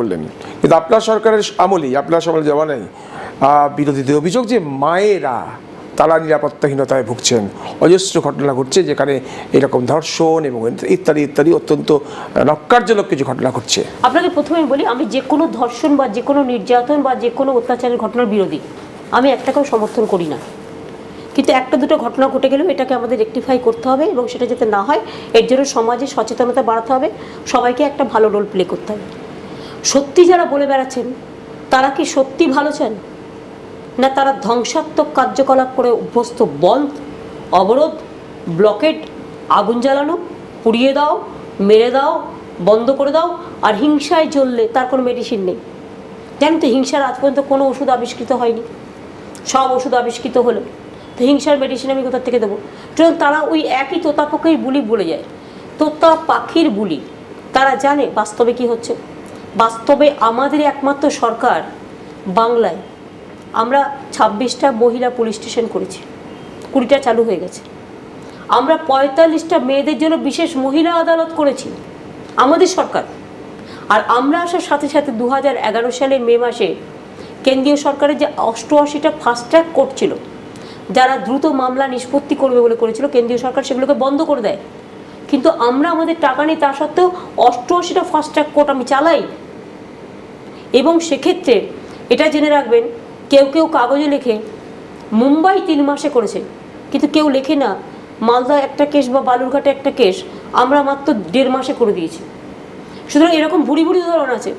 বললেন, কিন্তু আপনার সরকারের আমলেই, আপনার সময় জমানায় বিরোধীদের অভিযোগ যে মায়েরা তারা নিরাপত্তাহীনতায় ভুগছেন, অজস্র ঘটনা ঘটছে যেখানে এরকম ধর্ষণ এবং ইত্যাদি ইত্যাদি অত্যন্ত নক্কারজনক কিছু ঘটনা ঘটছে। আপনাকে প্রথমে বলি, আমি যে কোনো ধর্ষণ বা যে কোনো নির্যাতন বা যে কোনো অত্যাচারের ঘটনার বিরোধী, আমি একটাকেও সমর্থন করি না। কিন্তু একটা দুটো ঘটনা ঘটে গেলেও এটাকে আমাদের রেকটিফাই করতে হবে এবং সেটা যাতে না হয় এর জন্য সমাজে সচেতনতা বাড়াতে হবে, সবাইকে একটা ভালো রোল প্লে করতে হবে। সত্যি যারা বলে বেড়াচ্ছেন তারা কি সত্যি ভালো চান, না তারা ধ্বংসাত্মক কার্যকলাপ করে অভ্যস্ত? বন্ধ, অবরোধ, ব্লকেড, আগুন জ্বালানো, পুড়িয়ে দাও, মেরে দাও, বন্ধ করে দাও, আর হিংসায় জ্বললে তার কোনো মেডিসিন নেই। জানেন তো, হিংসার আজ পর্যন্ত কোনো ওষুধ আবিষ্কৃত হয়নি, সব ওষুধ আবিষ্কৃত হলো, তো হিংসার মেডিসিন আমি কোথা থেকে দেবো? সুতরাং তারা ওই একই তোতা পাখির বুলি বলে যায়, তোতা পাখির বুলি। তারা জানে বাস্তবে কি হচ্ছে। বাস্তবে আমাদের একমাত্র সরকার বাংলায়, আমরা 26টা মহিলা পুলিশ স্টেশন করেছি, 20টা চালু হয়ে গেছে। আমরা 45টা মেয়েদের জন্য বিশেষ মহিলা আদালত করেছি আমাদের সরকার। আর আমরা আসার সাথে সাথে 2011 সালের মে মাসে কেন্দ্রীয় সরকারের যে 88টা ফাস্ট ট্র্যাক কোর্ট ছিল, যারা দ্রুত মামলা নিষ্পত্তি করবে বলে করেছিল, কেন্দ্রীয় সরকার সেগুলোকে বন্ধ করে দেয়। কিন্তু আমরা আমাদের টাকা নেই তা সত্ত্বেও 88টা ফাস্ট ট্র্যাক কোর্ট আমি চালাই। এবং সেক্ষেত্রে এটা জেনে রাখবেন, কেউ কেউ কাগজে লেখে মুম্বাই 3 মাসে করেছে, কিন্তু কেউ লেখে না মালদা একটা কেস বা বালুরঘাটে একটা কেস আমরা মাত্র 1.5 মাসে করে দিয়েছি। সুতরাং এরকম ভুড়ি ভুড়ি উদাহরণ আছে।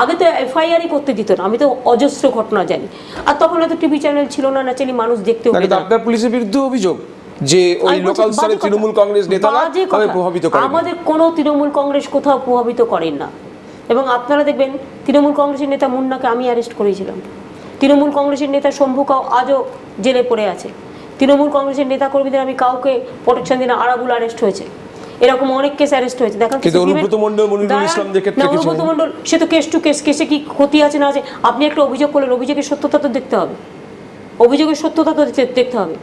আগে তো এফআইআরই করতে দিত না, আমি তো অজস্র ঘটনা জানি। আর তখন হয়তো টিভি চ্যানেল ছিল না, ন্যাচারালি মানুষ দেখতেও পেত না। আপনার পুলিশের বিরুদ্ধে অভিযোগ যে ওই লোকাল স্তরে তৃণমূল কংগ্রেস নেতারা প্রভাবিত করে। আমাদের কোনো তৃণমূল কংগ্রেস কোথাও প্রভাবিত করেন না। এবং আপনারা দেখবেন তৃণমূল কংগ্রেসের নেতা মুন্নাকে আমি অ্যারেস্ট করেছিলাম। তৃণমূল কংগ্রেসের নেতা শম্ভুকাও আজও জেলে পড়ে আছে। তৃণমূল কংগ্রেসের নেতা কর্মীদের আমি কাউকে প্রোটেকশন দিই না, আরাবুল অ্যারেস্ট হয়েছে, এরকম অনেক কেস অ্যারেস্ট হয়েছে। দেখেন অনুব্রত মণ্ডল, সে তো কেস টু কেস, কেসে কি ক্ষতি আছে না আছে। আপনি একটা অভিযোগ করলেন, অভিযোগের সত্যতা তো দেখতে হবে, অভিযোগের সত্যতা তো দেখতে হবে।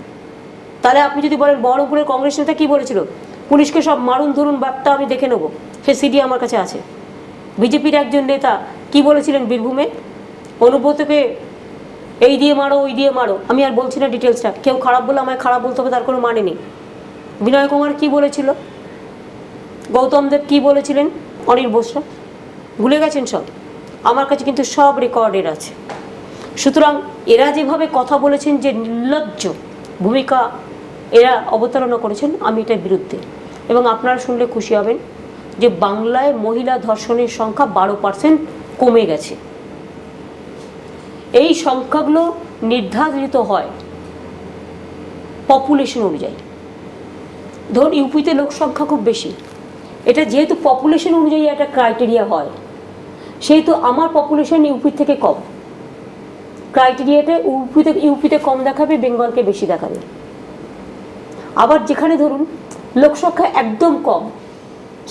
তাহলে আপনি যদি বলেন বহরমপুরের কংগ্রেস নেতা কি বলেছিল, পুলিশকে সব মারুন ধরুন ব্যাপারটা আমি দেখে নেবো, সে সিডি আমার কাছে আছে। বিজেপির একজন নেতা কি বলেছিলেন বীরভূমে, অনুব্রতকে এই দিয়ে মারো ওই দিয়ে মারো, আমি আর বলছি না ডিটেলসটা। কেউ খারাপ বলে আমায় খারাপ বলতে হবে তার কোনো মানে নেই। বিনয় কুমার কি বলেছিল, গৌতম দেব কি বলেছিলেন, অনিল বোসরা ভুলে গেছেন সব। আমার কাছে কিন্তু সব রেকর্ডের আছে। সুতরাং এরা যেভাবে কথা বলেছেন, যে নির্লজ্জ ভূমিকা এরা অবতারণা করেছেন, আমি এটার বিরুদ্ধে। এবং আপনারা শুনলে খুশি হবেন যে বাংলায় মহিলা ধর্ষণের সংখ্যা 12% কমে গেছে। এই সংখ্যাগুলো নির্ধারিত হয় পপুলেশন অনুযায়ী। ধরুন ইউপিতে লোক সংখ্যা খুব বেশি, এটা যেহেতু পপুলেশন অনুযায়ী একটা ক্রাইটেরিয়া হয়, সেহেতু আমার পপুলেশন ইউপির থেকে কম, ক্রাইটেরিয়াটা ইউপিতে কম দেখাবে, বেঙ্গলকে বেশি দেখাবে। আবার যেখানে ধরুন লোক সংখ্যা একদম কম,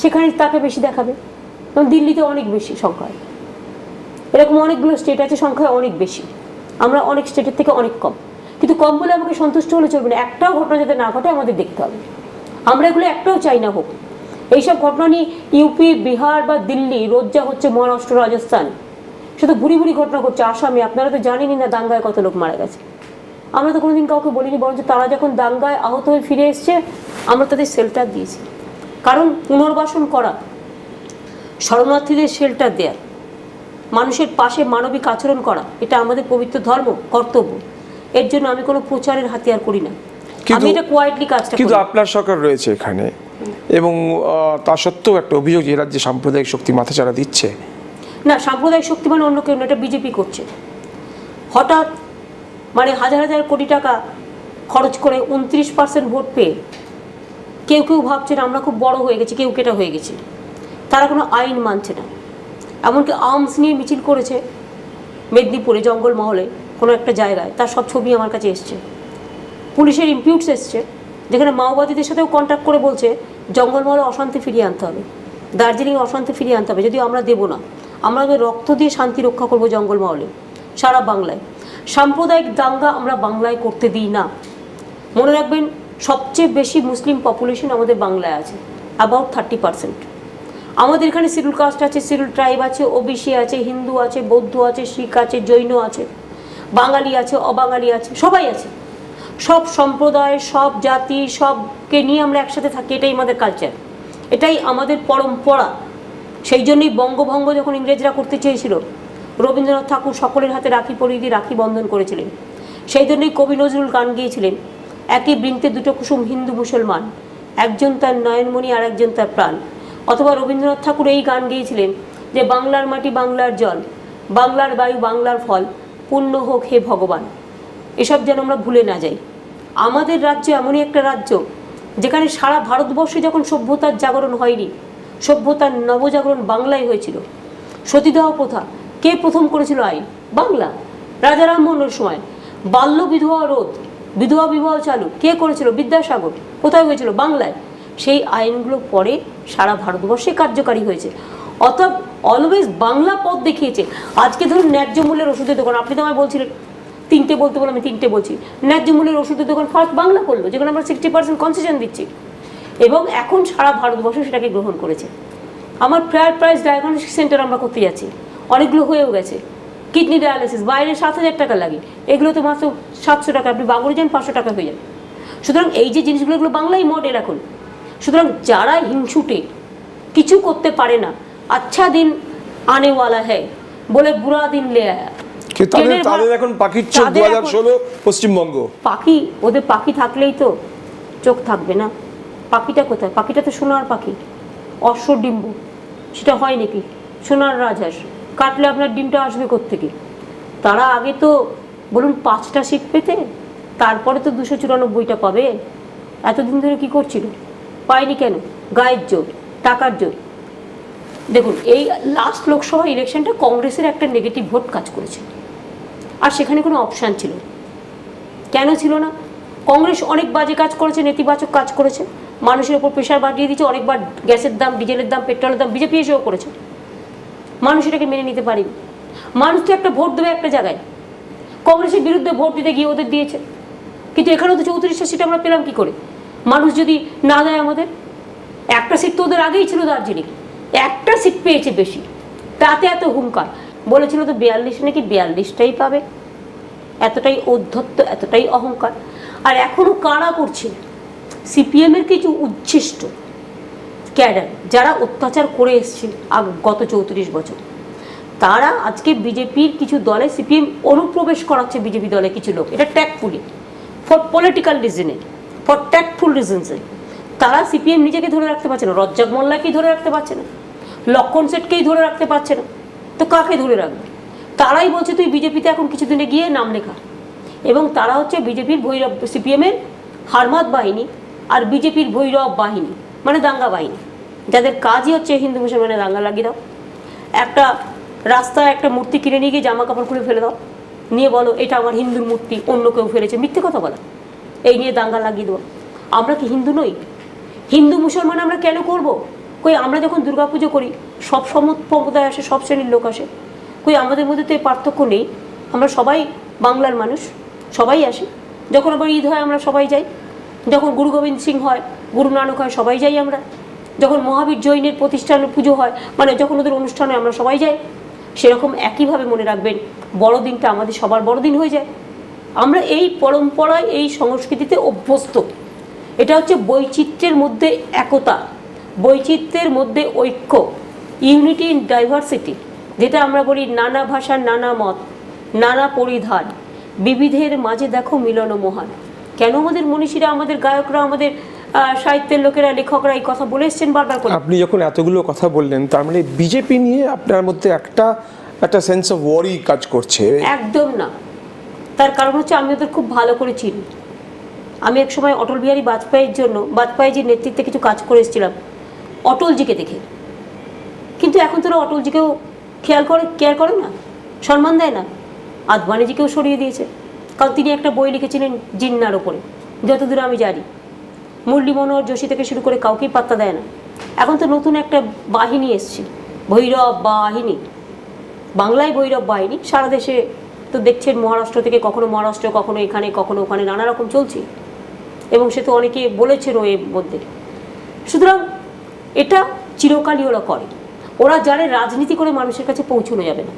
সেখানে তাকে বেশি দেখাবে। কারণ দিল্লিতে অনেক বেশি সংখ্যায়, এরকম অনেকগুলো স্টেট আছে সংখ্যায় অনেক বেশি, আমরা অনেক স্টেটের থেকে অনেক কম। কিন্তু কম বলে আমাকে সন্তুষ্ট হলে চলবে না, একটাও ঘটনা যাতে না ঘটে আমাদের দেখতে হবে। আমরা এগুলো একটাও চাই না হোক। এইসব ঘটনা নিয়ে ইউপি, বিহার বা দিল্লি, রোজ যা হচ্ছে মহারাষ্ট্র, রাজস্থান, শুধু বুড়ি বুড়ি ঘটনা করছে। আসামে আপনারা তো জানেনই না দাঙ্গায় কত লোক মারা গেছে। আমরা তো কোনোদিন কাউকে বলিনি, বরঞ্চ তারা যখন দাঙ্গায় আহত হয়ে ফিরে এসছে আমরা তাদের শেল্টার দিয়েছি। কারণ পুনর্বাসন করা, শরণার্থীদের শেল্টার দেয়া, মানুষের পাশে মানবিক আচরণ করা, এটা আমাদের পবিত্র ধর্ম, কর্তব্য। এর জন্য আমি কোনো প্রচারের হাতিয়ার করি না, আমি এটা কোয়াইটলি কাজটা করি। কিন্তু আপনার সরকার রয়েছে এখানে, এবং তা সত্ত্বেও একটা অভিযোগ যে রাজ্যে সাম্প্রদায়িক শক্তি মাথাচাড়া দিচ্ছে। না, সাম্প্রদায়িক শক্তি মানে অন্য কেউ না, এটা বিজেপি করছে। হঠাৎ মানে হাজার হাজার কোটি টাকা খরচ করে 29% ভোট পেয়ে কেউ কেউ ভাবছেন আমরা খুব বড় হয়ে গেছি, কেউ কেটা হয়ে গেছি। তারা কোনো আইন মানছে না। এমনকি আর্মস নিয়ে মিছিল করেছে মেদিনীপুরে জঙ্গলমহলে কোনো একটা জায়গায়, তার সব ছবি আমার কাছে এসছে। পুলিশের ইম্পিউটস এসছে, যেখানে মাওবাদীদের সাথেও কন্ট্যাক্ট করে বলছে জঙ্গলমহলে অশান্তি ফিরিয়ে আনতে হবে, দার্জিলিংয়ে অশান্তি ফিরিয়ে আনতে হবে, যদিও আমরা দেবো না, আমরা রক্ত দিয়ে শান্তি রক্ষা করবো জঙ্গলমহলে সারা বাংলায়। সাম্প্রদায়িক দাঙ্গা আমরা বাংলায় করতে দিই না। মনে রাখবেন, সবচেয়ে বেশি মুসলিম পপুলেশন আমাদের বাংলায় আছে, অ্যাবাউট 30%। আমাদের এখানে শিডিউল কাস্ট আছে, শিডিউল ট্রাইব আছে, ওবিসি আছে, হিন্দু আছে, বৌদ্ধ আছে, শিখ আছে, জৈন আছে, বাঙালি আছে, অবাঙালি আছে, সবাই আছে। সব সম্প্রদায়, সব জাতি, সবকে নিয়ে আমরা একসাথে থাকি। এটাই আমাদের কালচার, এটাই আমাদের পরম্পরা। সেই জন্যই বঙ্গভঙ্গ যখন ইংরেজরা করতে চেয়েছিল, রবীন্দ্রনাথ ঠাকুর সকলের হাতে রাখি পরিয়ে দিয়ে রাখি বন্ধন করেছিলেন। সেই জন্যই কবি নজরুল গান গিয়েছিলেন, একই বৃন্তে দুটো কুসুম হিন্দু মুসলমান, একজন তার নয়নমণি আর একজন তার প্রাণ। অথবা রবীন্দ্রনাথ ঠাকুর এই গান গিয়েছিলেন যে বাংলার মাটি বাংলার জল, বাংলার বায়ু বাংলার ফল, পুণ্য হোক হে ভগবান। এসব যেন আমরা ভুলে না যাই। আমাদের রাজ্য এমনই একটা রাজ্য যেখানে সারা ভারতবর্ষে যখন সভ্যতার জাগরণ হয়নি, সভ্যতার নবজাগরণ বাংলায় হয়েছিল। সতীদাহ প্রথা কে প্রথম করেছিল আইন? বাংলা, রাজা রামমোহনের সময়। বাল্য বিধবা রোধ, বিধবা বিবাহ চালু কে করেছিল? বিদ্যাসাগর। কোথায় হয়েছিল? বাংলায়। সেই আইনগুলো পরে সারা ভারতবর্ষে কার্যকারী হয়েছে। অর্থাৎ অলওয়েজ বাংলা পথ দেখিয়েছে। আজকে ধরুন ন্যায্য মূল্যের ওষুধের দোকান, আপনি তো আমায় বলছিলেন তিনটে বলতে বলে, আমি তিনটে বলছি। ন্যায্য মূল্যের ওষুধের দোকান ফার্স্ট বাংলা করলো, যেখানে আমরা 60% কনসেশন দিচ্ছি, এবং এখন সারা ভারতবর্ষ সেটাকে গ্রহণ করেছে। আমার ফেয়ার প্রাইস ডায়াগনস্টিক সেন্টার আমরা করতে যাচ্ছি, অনেকগুলো হয়েও গেছে। কিডনি ডায়ালিসিস বাইরে 7,000 টাকা লাগে, এগুলো তো মাত্র 700 টাকা। আপনি বাগুড়ে যান 500 টাকা হয়ে যায়। সুতরাং এই যে জিনিসগুলো, এগুলো বাংলাই মডেল এখন। সুতরাং যারা হিংসুটে কিছু করতে পারে না, আচ্ছা দিন আনেওয়ালা হ্যায় বলে বুড়া দিন লে আয়া, তাদের এখন পাখির চোখ 2016 পশ্চিমবঙ্গ। পাখি, ওদের পাখি থাকলেই তো চোখ থাকবে না। পাখিটা কোথায়? পাখিটা তো সোনার পাখি, অশ্বডিম্ব। সেটা হয় নাকি? সোনার রাজহাঁস কাটলে আপনার ডিমটা আসবে কোত্থেকে? তারা আগে তো বলুন 5টা সিট পেতে, তারপরে তো 294টা পাবে। এতদিন ধরে কি করছিল? পায়নি কেন? গায়ের জোর, টাকার জোর। দেখুন, এই লাস্ট লোকসভা ইলেকশনটা কংগ্রেসের একটা নেগেটিভ ভোট কাজ করেছে, আর সেখানে কোনো অপশান ছিল কেন ছিল না? কংগ্রেস অনেক বাজে কাজ করেছে, নেতিবাচক কাজ করেছে, মানুষের ওপর প্রেশার বাড়িয়ে দিয়েছে। অনেকবার গ্যাসের দাম, ডিজেলের দাম, পেট্রোলের দাম বিজেপি এসেও করেছে। মানুষ এটাকে মেনে নিতে পারেনি। মানুষ তো একটা ভোট দেবে একটা জায়গায়, কংগ্রেসের বিরুদ্ধে ভোট দিতে গিয়ে ওদের দিয়েছে। কিন্তু এখানেও তো 34টা সিট আমরা পেলাম কি করে? মানুষ যদি না দেয় আমাদের, একটা সিট তো ওদের আগেই ছিল দার্জিলিং, একটা সিট পেয়েছে বেশি, তাতে এত হুঙ্কার। বলেছিল তো 42 নাকি 42টাই পাবে। এতটাই ঔদ্ধত্য, এতটাই অহংকার। আর এখনও কারা করছে? সিপিএমের কিছু উচ্ছিষ্ট ক্যাডার, যারা অত্যাচার করে এসছে গত 34 বছর, তারা আজকে বিজেপির কিছু দলে, সিপিএম অনুপ্রবেশ করাচ্ছে বিজেপি দলে কিছু লোক। এটা ট্যাক্টফুলি, ফর পলিটিক্যাল রিজনে, ফর ট্যাক্টফুল রিজনসে। তারা সিপিএম নিজেকে ধরে রাখতে পারছে না, রজ্জাক মোল্লাকেই ধরে রাখতে পারছে না, লক্ষণ সেটকেই ধরে রাখতে পারছে না, তো কাকে ধরে রাখবে? তারাই বলছে তুই বিজেপিতে এখন কিছুদিনে গিয়ে নাম লেখা। এবং তারা হচ্ছে বিজেপির ভৈরব, সিপিএমের হারমাত বাহিনী আর বিজেপির ভৈরব বাহিনী, মানে দাঙ্গা বাহিনী, যাদের কাজই হচ্ছে হিন্দু মুসলমানের দাঙ্গা লাগিয়ে দাও। একটা রাস্তায় একটা মূর্তি কিনে নিয়ে গিয়ে জামা কাপড় খুলে ফেলে দাও, নিয়ে বলো এটা আমার হিন্দুর মূর্তি, অন্য কেউ ফেলেছে, মিথ্যে কথা বলা, এই নিয়ে দাঙ্গা লাগিয়ে দেবো। আমরা কি হিন্দু নই? হিন্দু মুসলমান আমরা কেন করব? কই আমরা যখন দুর্গাপুজো করি সব সম্প্রদায় আসে, সব শ্রেণীর লোক আসে, কই আমাদের মধ্যে তো এই পার্থক্য নেই? আমরা সবাই বাংলার মানুষ, সবাই আসে। যখন আবার ঈদ হয় আমরা সবাই যাই, যখন গুরু গোবিন্দ সিং হয়, গুরু নানক হয়, সবাই যাই আমরা। যখন মহাবীর জৈনের প্রতিষ্ঠান পুজো হয়, মানে যখন ওদের অনুষ্ঠান হয়, আমরা সবাই যাই। সেরকম একইভাবে মনে রাখবেন, বড়দিনটা আমাদের সবার বড়দিন হয়ে যায়। আমরা এই পরম্পরায়, এই সংস্কৃতিতে অভ্যস্ত। এটা হচ্ছে বৈচিত্র্যের মধ্যে একতা, বৈচিত্র্যের মধ্যে ঐক্য, ইউনিটি ইন ডাইভার্সিটি, যেটা আমরা বলি নানা ভাষা, নানা মত, নানা পরিধান, বিবিধের মাঝে দেখো মিলন মহান। কেন আমাদের মনীষীরা, আমাদের গায়করা, আমাদের সাহিত্যের লোকেরা, লেখকরা এই কথা বলে এসছেন বারবার করে। আপনি যখন এতগুলো কথা বললেন, তার মানে বিজেপি নিয়ে আপনার মধ্যে একটা সেন্স অফ ওয়ারি কাজ করছে? একদম না। তার কারণ হচ্ছে আমি ওদের খুব ভালো করে চিনি। আমি এক সময় অটল বিহারী বাজপেয়ীর জন্য, বাজপেয়ীজির নেতৃত্বে কিছু কাজ করে এসেছিলাম অটলজিকে দেখে। কিন্তু এখন তোরা অটলজিকেও কেয়ার করে না, সম্মান দেয় না। আদবানিজিকেও সরিয়ে দিয়েছে, কারণ তিনি একটা বই লিখেছিলেন জিন্নার ওপরে, যতদূর আমি জানি। মুরলী মনোহর যোশী থেকে শুরু করে কাউকেই পাত্তা দেয় না। এখন তো নতুন একটা বাহিনী এসছে, ভৈরব বাহিনী, বাংলায় ভৈরব বাহিনী, সারা দেশে তো দেখছেন মহারাষ্ট্র থেকে কখনো মহারাষ্ট্র, কখনো এখানে, কখনো ওখানে, নানা রকম চলছে। এবং সে তো অনেকে বলেছেন এর মধ্যে। সুতরাং এটা চিরকালই ওরা করে। ওরা জানে রাজনীতি করে মানুষের কাছে পৌঁছানো যাবে না।